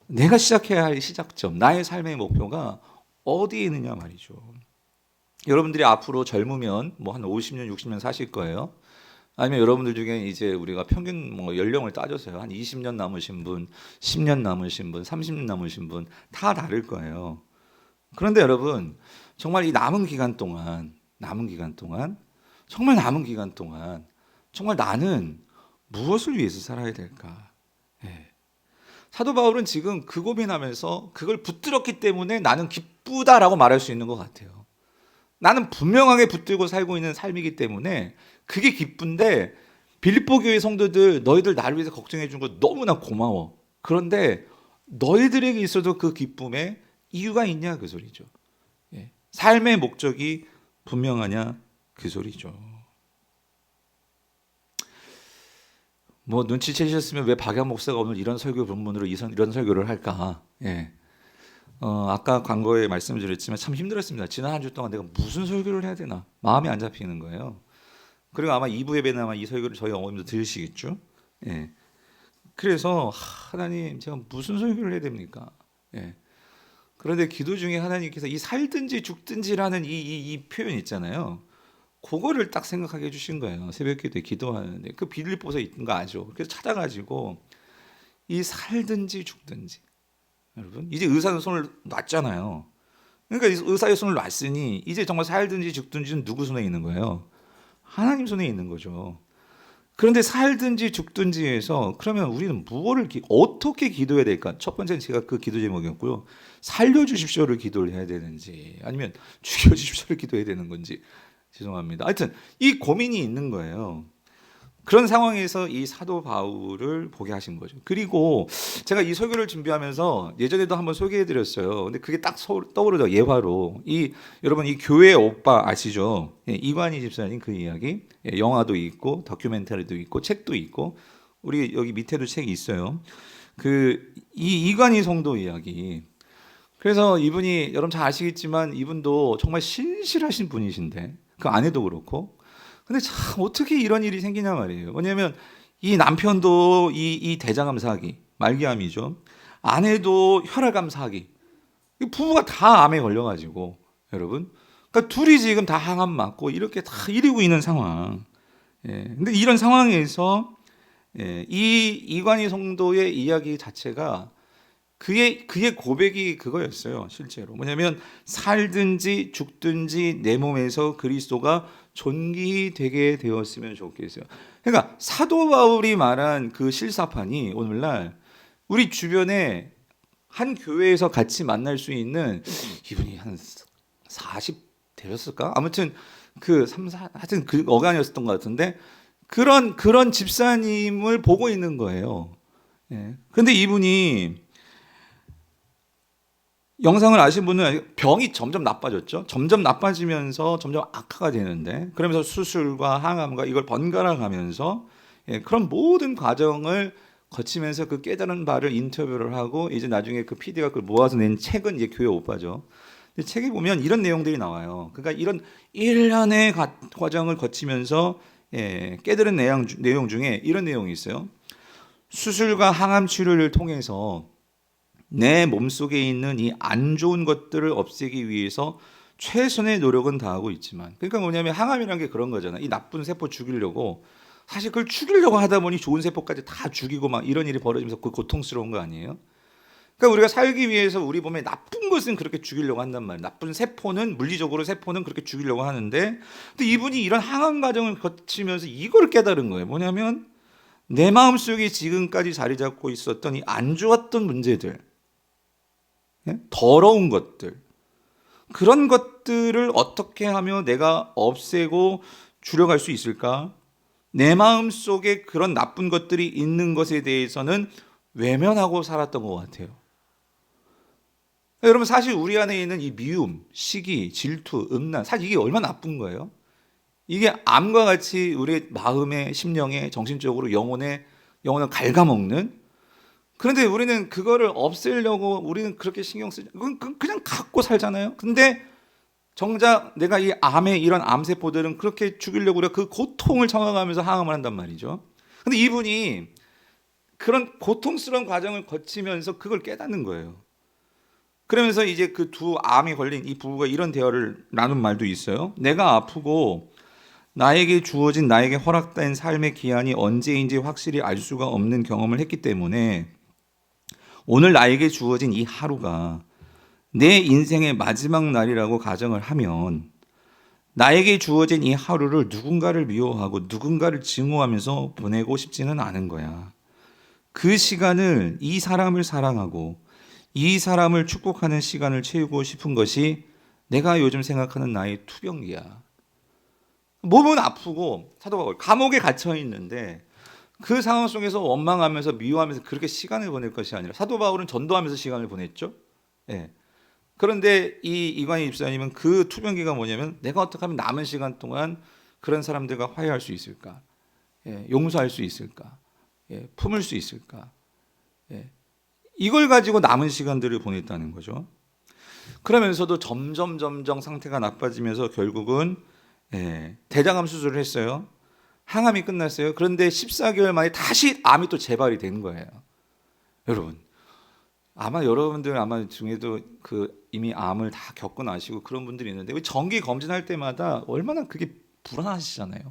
[SPEAKER 1] 내가 시작해야 할 시작점, 나의 삶의 목표가 어디에 있느냐 말이죠. 여러분들이 앞으로 젊으면 뭐 한 50년, 60년 사실 거예요. 아니면 여러분들 중에 이제 우리가 평균 뭐 연령을 따져서요. 한 20년 남으신 분, 10년 남으신 분, 30년 남으신 분 다 다를 거예요. 그런데 여러분, 정말 이 남은 기간 동안 정말 나는 무엇을 위해서 살아야 될까? 예. 사도 바울은 지금 그 고민하면서 그걸 붙들었기 때문에 나는 기쁘다라고 말할 수 있는 것 같아요. 나는 분명하게 붙들고 살고 있는 삶이기 때문에 그게 기쁜데 빌립보 교회 성도들 너희들 나를 위해서 걱정해 준 거 너무나 고마워. 그런데 너희들에게 있어도 그 기쁨에 이유가 있냐 그 소리죠. 예. 삶의 목적이 분명하냐 그 소리죠. 뭐 눈치채셨으면 왜 박양 목사가 오늘 이런 설교 본문으로 이런 설교를 할까? 예. 아까 광고에 말씀드렸지만 참 힘들었습니다. 지난 한 주 동안 내가 무슨 설교를 해야 되나 마음이 안 잡히는 거예요. 그리고 아마 2부 예배는 아마 이 설교를 저희 어머님도 들으시겠죠. 예. 그래서 하나님 제가 무슨 설교를 해야 됩니까? 예. 그런데 기도 중에 하나님께서 이 살든지 죽든지라는 이 표현 있잖아요. 그거를 딱 생각하게 해주신 거예요. 새벽기도에 기도하는데 그 빌립보서 있는 거 아죠. 그래서 찾아가지고 이 살든지 죽든지 여러분 이제 의사는 손을 놨잖아요. 그러니까 의사의 손을 놨으니 이제 정말 살든지 죽든지는 누구 손에 있는 거예요? 하나님 손에 있는 거죠. 그런데 살든지 죽든지에서 그러면 우리는 어떻게 기도해야 될까? 첫 번째는 제가 그 기도 제목이었고요. 살려주십시오를 기도를 해야 되는지 아니면 죽여주십시오를 기도해야 되는 건지 죄송합니다. 하여튼 이 고민이 있는 거예요. 그런 상황에서 이 사도 바울을 보게 하신 거죠. 그리고 제가 이 설교를 준비하면서 예전에도 한번 소개해드렸어요. 근데 그게 딱 떠오르죠. 예화로. 여러분 이 교회 오빠 아시죠? 예, 이관희 집사님 그 이야기. 예, 영화도 있고 다큐멘터리도 있고 책도 있고 우리 여기 밑에도 책이 있어요. 이 이관희 성도 이야기. 그래서 이분이 여러분 잘 아시겠지만 이분도 정말 신실하신 분이신데 그 아내도 그렇고 근데 참 어떻게 이런 일이 생기냐 말이에요. 왜냐하면 이 남편도 이 대장암 사기 말기암이죠. 아내도 혈액암 사기. 부부가 다 암에 걸려가지고 여러분. 그러니까 둘이 지금 다 항암 맞고 이렇게 다 이러고 있는 상황. 예. 근데 이런 상황에서 이 이관희 성도의 이야기 자체가 그의 고백이 그거였어요. 실제로 뭐냐면 살든지 죽든지 내 몸에서 그리스도가 존귀히 되게 되었으면 좋겠어요. 그러니까 사도 바울이 말한 그 실사판이 오늘날 우리 주변에 한 교회에서 같이 만날 수 있는 이분이 한 40 되셨을까? 아무튼 하여튼 그 어간이었던 것 같은데 그런 집사님을 보고 있는 거예요. 예. 근데 이분이 영상을 아신 분은 병이 점점 나빠졌죠. 점점 나빠지면서 점점 악화가 되는데 그러면서 수술과 항암과 이걸 번갈아 가면서 그런 모든 과정을 거치면서 그 깨달은 바를 인터뷰를 하고 이제 나중에 그 PD가 그걸 모아서 낸 책은 이제 교회 오빠죠. 근데 책에 보면 이런 내용들이 나와요. 그러니까 이런 일련의 과정을 거치면서 깨달은 내용 중에 이런 내용이 있어요. 수술과 항암 치료를 통해서 내 몸속에 있는 이 안 좋은 것들을 없애기 위해서 최선의 노력은 다하고 있지만 그러니까 뭐냐면 항암이라는 게 그런 거잖아요. 이 나쁜 세포 죽이려고 사실 그걸 죽이려고 하다 보니 좋은 세포까지 다 죽이고 막 이런 일이 벌어지면서 그 고통스러운 거 아니에요? 그러니까 우리가 살기 위해서 우리 몸에 나쁜 것은 그렇게 죽이려고 한단 말이에요. 나쁜 세포는 물리적으로 세포는 그렇게 죽이려고 하는데 근데 이분이 이런 항암 과정을 거치면서 이걸 깨달은 거예요. 뭐냐면 내 마음속에 지금까지 자리 잡고 있었던 이 안 좋았던 문제들 더러운 것들 그런 것들을 어떻게 하며 내가 없애고 줄여갈 수 있을까? 내 마음속에 그런 나쁜 것들이 있는 것에 대해서는 외면하고 살았던 것 같아요. 여러분 사실 우리 안에 있는 이 미움, 시기, 질투, 음란 사실 이게 얼마나 나쁜 거예요? 이게 암과 같이 우리 마음에, 심령에, 정신적으로 영혼을 갉아먹는 그런데 우리는 그거를 없애려고 우리는 그렇게 신경 쓰지 그냥 갖고 살잖아요. 근데 정작 내가 이 암의 이런 암세포들은 그렇게 죽이려고 우리가 그 고통을 참아가면서 항암을 한단 말이죠. 근데 이분이 그런 고통스러운 과정을 거치면서 그걸 깨닫는 거예요. 그러면서 이제 그 두 암이 걸린 이 부부가 이런 대화를 나눈 말도 있어요. 내가 아프고 나에게 주어진 나에게 허락된 삶의 기한이 언제인지 확실히 알 수가 없는 경험을 했기 때문에 오늘 나에게 주어진 이 하루가 내 인생의 마지막 날이라고 가정을 하면 나에게 주어진 이 하루를 누군가를 미워하고 누군가를 증오하면서 보내고 싶지는 않은 거야. 그 시간을 이 사람을 사랑하고 이 사람을 축복하는 시간을 채우고 싶은 것이 내가 요즘 생각하는 나의 투병기야. 몸은 아프고 사도 바울 감옥에 갇혀 있는데 그 상황 속에서 원망하면서 미워하면서 그렇게 시간을 보낼 것이 아니라 사도 바울은 전도하면서 시간을 보냈죠. 예. 그런데 이 이관희 집사님은 그 투병기가 뭐냐면 내가 어떻게 하면 남은 시간 동안 그런 사람들과 화해할 수 있을까? 용서할 수 있을까? 품을 수 있을까? 이걸 가지고 남은 시간들을 보냈다는 거죠. 그러면서도 점점 상태가 나빠지면서 결국은 대장암 수술을 했어요. 항암이 끝났어요. 그런데 14개월 만에 다시 암이 또 재발이 된 거예요. 여러분, 아마 여러분들 중에도 이미 암을 다 겪고 나시고 그런 분들이 있는데 정기 검진할 때마다 얼마나 그게 불안하시잖아요.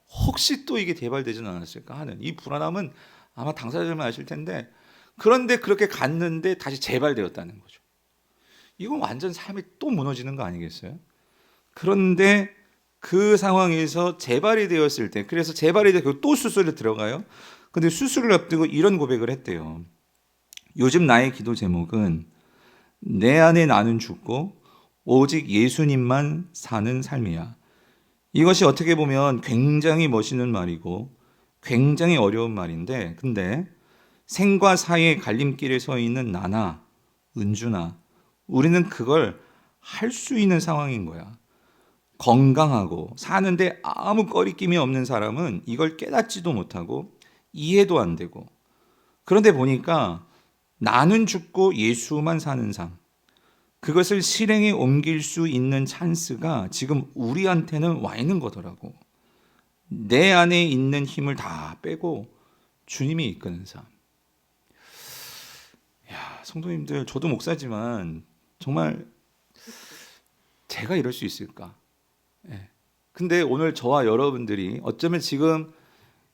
[SPEAKER 1] 혹시 또 이게 재발되지는 않았을까 하는 이 불안함은 아마 당사자들만 아실 텐데 그런데 그렇게 갔는데 다시 재발되었다는 거죠. 이건 완전 삶이 또 무너지는 거 아니겠어요? 그런데 그 상황에서 재발이 되었을 때 그래서 재발이 되고 또 수술에 들어가요. 근데 수술을 앞두고 이런 고백을 했대요. 요즘 나의 기도 제목은 내 안에 나는 죽고 오직 예수님만 사는 삶이야. 이것이 어떻게 보면 굉장히 멋있는 말이고 굉장히 어려운 말인데, 근데 생과 사의 갈림길에 서 있는 나나 은주나 우리는 그걸 할 수 있는 상황인 거야. 건강하고 사는데 아무 꺼리낌이 없는 사람은 이걸 깨닫지도 못하고 이해도 안 되고, 그런데 보니까 나는 죽고 예수만 사는 삶, 그것을 실행에 옮길 수 있는 찬스가 지금 우리한테는 와 있는 거더라고. 내 안에 있는 힘을 다 빼고 주님이 이끄는 삶. 야, 성도님들, 저도 목사지만 정말 제가 이럴 수 있을까? 예. 근데 오늘 저와 여러분들이 어쩌면 지금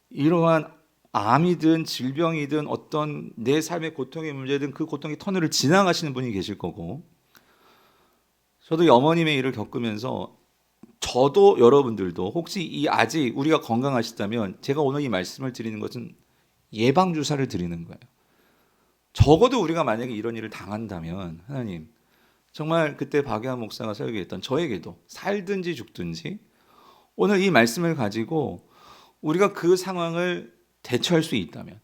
[SPEAKER 1] 이러한 암이든 질병이든 어떤 내 삶의 고통의 문제든 그 고통의 터널을 지나가시는 분이 계실 거고, 저도 어머님의 일을 겪으면서 저도 여러분들도 혹시 이 아직 우리가 건강하시다면 제가 오늘 이 말씀을 드리는 것은 예방 주사를 드리는 거예요. 적어도 우리가 만약에 이런 일을 당한다면 하나님, 정말 그때 박예환 목사가 설교했던 저에게도 살든지 죽든지 오늘 이 말씀을 가지고 우리가 그 상황을 대처할 수 있다면,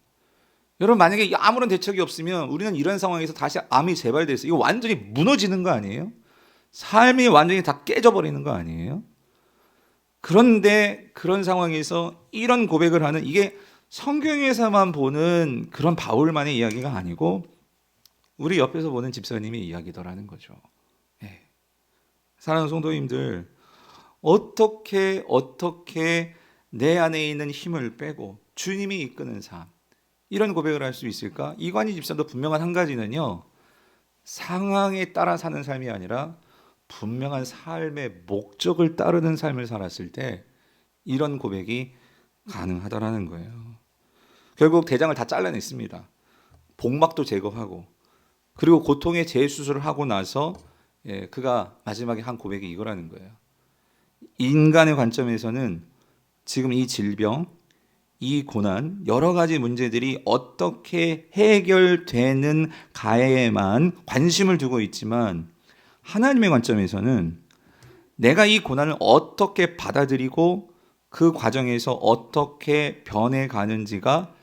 [SPEAKER 1] 여러분 만약에 아무런 대책이 없으면 우리는 이런 상황에서 다시 암이 재발돼서 이거 완전히 무너지는 거 아니에요? 삶이 완전히 다 깨져버리는 거 아니에요? 그런데 그런 상황에서 이런 고백을 하는, 이게 성경에서만 보는 그런 바울만의 이야기가 아니고 우리 옆에서 보는 집사님의 이야기더라는 거죠. 네. 사랑하는 성도님들, 어떻게 내 안에 있는 힘을 빼고 주님이 이끄는 삶, 이런 고백을 할 수 있을까? 이관희 집사도 분명한 한 가지는요, 상황에 따라 사는 삶이 아니라 분명한 삶의 목적을 따르는 삶을 살았을 때 이런 고백이 가능하다라는 거예요. 결국 대장을 다 잘라냈습니다. 복막도 제거하고, 그리고 고통의 재수술을 하고 나서 그가 마지막에 한 고백이 이거라는 거예요. 인간의 관점에서는 지금 이 질병, 이 고난, 여러 가지 문제들이 어떻게 해결되는 가에만 관심을 두고 있지만, 하나님의 관점에서는 내가 이 고난을 어떻게 받아들이고 그 과정에서 어떻게 변해가는지가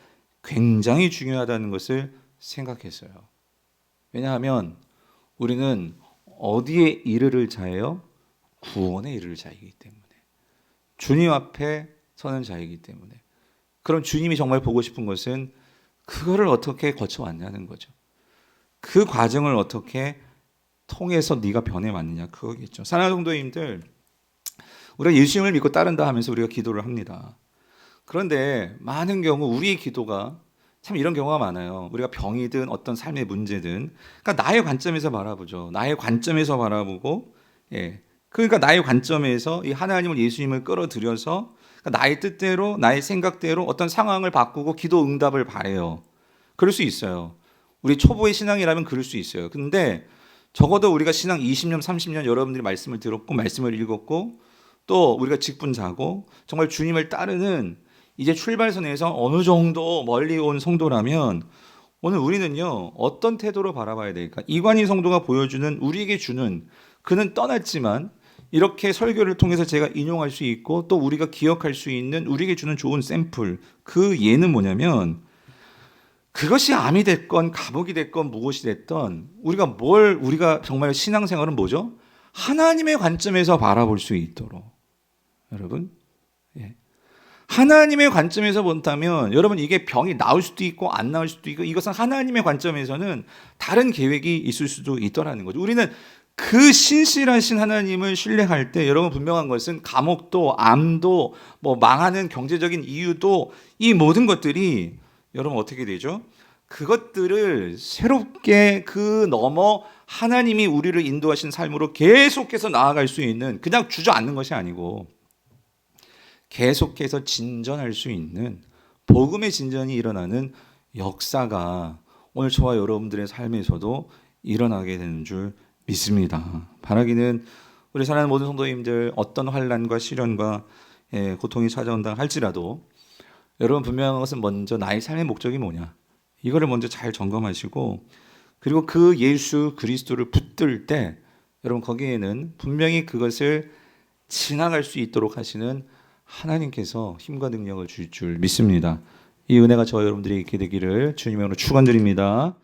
[SPEAKER 1] 굉장히 중요하다는 것을 생각했어요. 왜냐하면 우리는 어디에 이르를 자예요? 구원에 이르를 자이기 때문에, 주님 앞에 서는 자이기 때문에. 그럼 주님이 정말 보고 싶은 것은 그거를 어떻게 거쳐왔냐는 거죠. 그 과정을 어떻게 통해서 네가 변해왔느냐, 그거겠죠. 사랑하는 성도님들, 우리가 예수님을 믿고 따른다 하면서 우리가 기도를 합니다. 그런데 많은 경우 우리의 기도가 참 이런 경우가 많아요. 우리가 병이든 어떤 삶의 문제든, 그러니까 나의 관점에서 바라보죠. 나의 관점에서 바라보고, 그러니까 나의 관점에서 이 하나님을, 예수님을 끌어들여서 그러니까 나의 뜻대로, 나의 생각대로 어떤 상황을 바꾸고 기도 응답을 바래요. 그럴 수 있어요. 우리 초보의 신앙이라면 그럴 수 있어요. 근데 적어도 우리가 신앙 20년, 30년 여러분들이 말씀을 들었고 말씀을 읽었고 또 우리가 직분자고 정말 주님을 따르는 이제 출발선에서 어느 정도 멀리 온 성도라면 오늘 우리는요, 어떤 태도로 바라봐야 될까? 이관희 성도가 보여주는, 우리에게 주는, 그는 떠났지만 이렇게 설교를 통해서 제가 인용할 수 있고 또 우리가 기억할 수 있는, 우리에게 주는 좋은 샘플, 그 예는 뭐냐면, 그것이 암이 됐건 감옥이 됐건 무엇이 됐건 우리가 정말 신앙생활은 뭐죠? 하나님의 관점에서 바라볼 수 있도록, 여러분, 하나님의 관점에서 본다면 여러분 이게 병이 나올 수도 있고 안 나올 수도 있고, 이것은 하나님의 관점에서는 다른 계획이 있을 수도 있더라는 거죠. 우리는 그 신실하신 하나님을 신뢰할 때 여러분 분명한 것은 감옥도 암도 뭐 망하는 경제적인 이유도 이 모든 것들이 여러분 어떻게 되죠? 그것들을 새롭게 그 넘어 하나님이 우리를 인도하신 삶으로 계속해서 나아갈 수 있는, 그냥 주저앉는 것이 아니고 계속해서 진전할 수 있는 복음의 진전이 일어나는 역사가 오늘 저와 여러분들의 삶에서도 일어나게 되는 줄 믿습니다. 바라기는 우리 사랑하는 모든 성도님들, 어떤 환난과 시련과 고통이 찾아온다 할지라도 여러분 분명한 것은 먼저 나의 삶의 목적이 뭐냐, 이거를 먼저 잘 점검하시고, 그리고 그 예수 그리스도를 붙들 때 여러분 거기에는 분명히 그것을 지나갈 수 있도록 하시는 하나님께서 힘과 능력을 주실 줄 믿습니다. 이 은혜가 저와 여러분들이 있게 되기를 주님의 이름으로 축원드립니다.